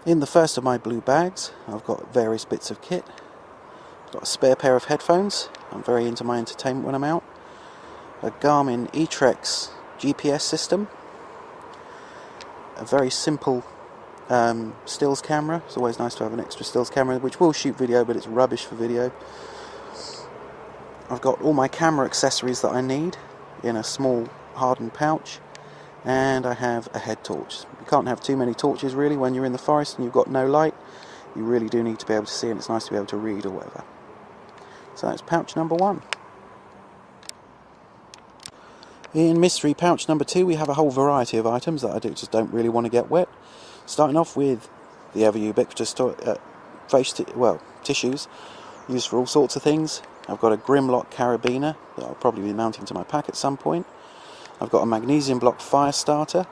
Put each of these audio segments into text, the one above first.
In the first of my blue bags, I've got various bits of kit. I've got a spare pair of headphones. I'm very into my entertainment when I'm out. A Garmin eTrex GPS system. A very simple stills camera. It's always nice to have an extra stills camera, which will shoot video, but it's rubbish for video. I've got all my camera accessories that I need in a small hardened pouch. And I have a head torch. You can't have too many torches really when you're in the forest and you've got no light. You really do need to be able to see, and it's nice to be able to read or whatever. So that's pouch number 1. In mystery pouch number 2 we have a whole variety of items that I just don't really want to get wet. Starting off with the ever ubiquitous tissues used for all sorts of things. I've got a Grimlock carabiner that I'll probably be mounting to my pack at some point. I've got a magnesium block fire starter,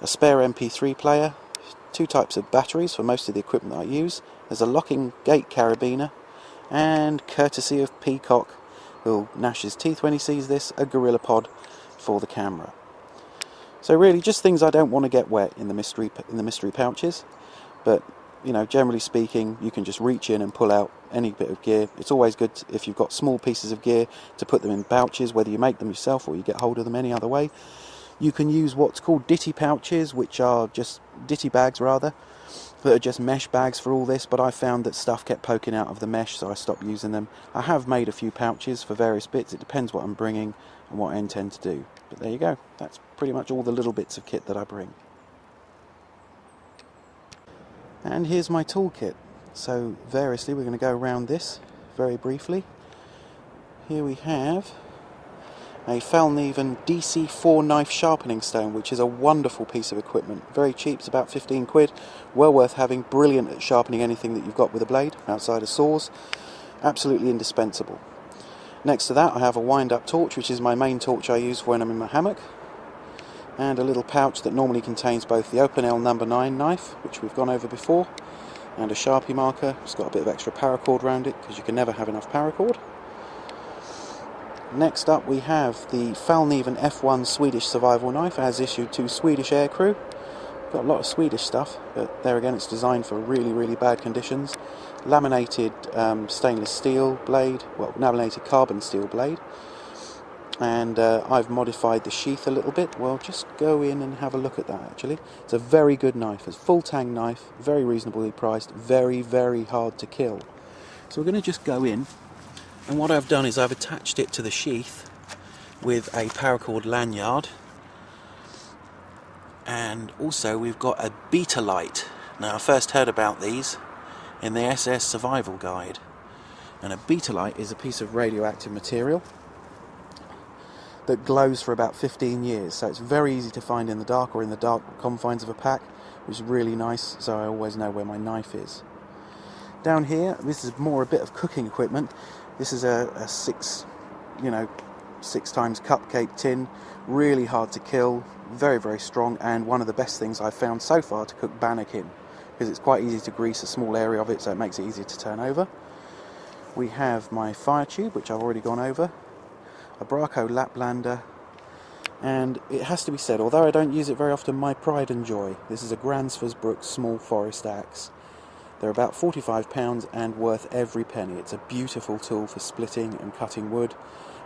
a spare MP3 player, 2 types of batteries for most of the equipment that I use. There's a locking gate carabiner, and courtesy of Peacock, who'll gnash his teeth when he sees this, a Gorilla Pod for the camera. So really just things I don't want to get wet in the mystery pouches, but you know, generally speaking, you can just reach in and pull out any bit of gear. It's always good if you've got small pieces of gear to put them in pouches, whether you make them yourself or you get hold of them any other way. You can use what's called ditty pouches, which are just ditty bags rather, that are just mesh bags for all this, but I found that stuff kept poking out of the mesh, so I stopped using them. I have made a few pouches for various bits. It depends what I'm bringing and what I intend to do. But there you go. That's pretty much all the little bits of kit that I bring. And here's my toolkit. So variously we're going to go around this very briefly. Here we have a Falneven DC4 knife sharpening stone, which is a wonderful piece of equipment. Very cheap, it's about 15 quid. Well worth having, brilliant at sharpening anything that you've got with a blade outside of saws. Absolutely indispensable. Next to that I have a wind-up torch, which is my main torch I use when I'm in my hammock. And a little pouch that normally contains both the Open L No. 9 knife, which we've gone over before, and a Sharpie marker. It's got a bit of extra paracord around it, because you can never have enough paracord. Next up we have the Falneven F1 Swedish survival knife, as issued to Swedish aircrew. Got a lot of Swedish stuff, but there again it's designed for really, really bad conditions. Laminated stainless steel blade, well, laminated carbon steel blade. And I've modified the sheath a little bit. Well, just go in and have a look at that actually. It's a very good knife. It's a full tang knife, very reasonably priced, very, very hard to kill. So we're going to just go in, and what I've done is I've attached it to the sheath with a paracord lanyard, and also we've got a beta light. Now I first heard about these in the SS Survival Guide, and a beta light is a piece of radioactive material that glows for about 15 years, so it's very easy to find in the dark or in the dark confines of a pack, which is really nice, so I always know where my knife is. Down here, this is more a bit of cooking equipment. This is a 6 times cupcake tin, really hard to kill, very, very strong, and one of the best things I've found so far to cook bannock in, because it's quite easy to grease a small area of it, so it makes it easier to turn over. We have my fire tube, which I've already gone over, a Braco Laplander, and it has to be said, although I don't use it very often, my pride and joy. This is a Gransfors small forest axe. They're about £45 and worth every penny. It's a beautiful tool for splitting and cutting wood,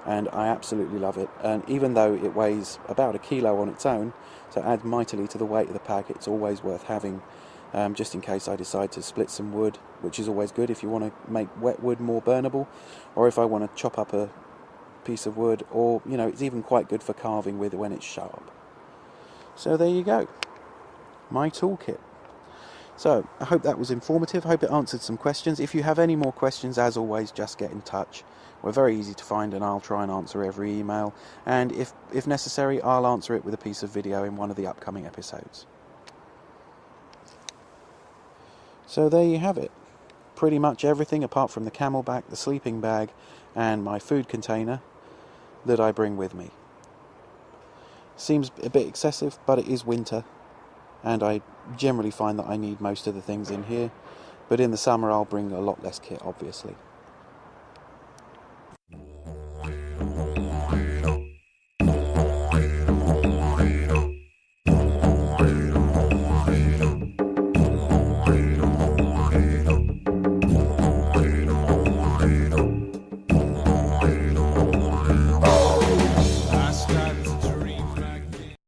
and I absolutely love it. And even though it weighs about 1 kilo on its own, so it adds mightily to the weight of the pack, it's always worth having, just in case I decide to split some wood, which is always good if you want to make wet wood more burnable, or if I want to chop up a piece of wood, or it's even quite good for carving with when it's sharp. So there you go, my toolkit. So I hope that was informative. I hope it answered some questions. If you have any more questions, as always, just get in touch. We're very easy to find, and I'll try and answer every email, and if necessary I'll answer it with a piece of video in one of the upcoming episodes. So there you have it, pretty much everything apart from the camelback, the sleeping bag and my food container that I bring with me. Seems a bit excessive, but it is winter, and I generally find that I need most of the things in here, but in the summer I'll bring a lot less kit, obviously.